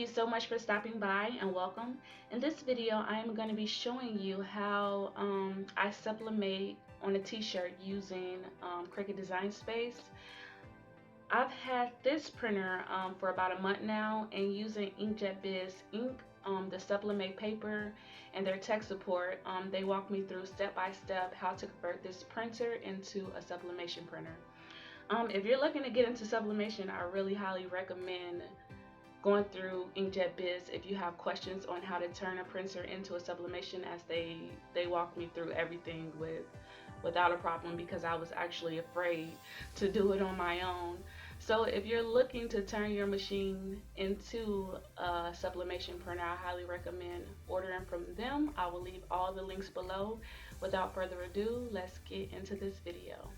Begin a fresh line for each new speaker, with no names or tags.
you so much for stopping by and welcome. In this video, I am going to be showing you how I sublimate on a t-shirt using Cricut Design Space. I've had this printer for about a month now, and using Inkjet Biz ink, the Sublimate paper, and their tech support, they walk me through step by step how to convert this printer into a sublimation printer. If you're looking to get into sublimation, I really highly recommend going through Inkjet Biz if you have questions on how to turn a printer into a sublimation, as they walk me through everything without a problem, because I was actually afraid to do it on my own. So if you're looking to turn your machine into a sublimation printer, I highly recommend ordering from them. I will leave all the links below. Without further ado, let's get into this video.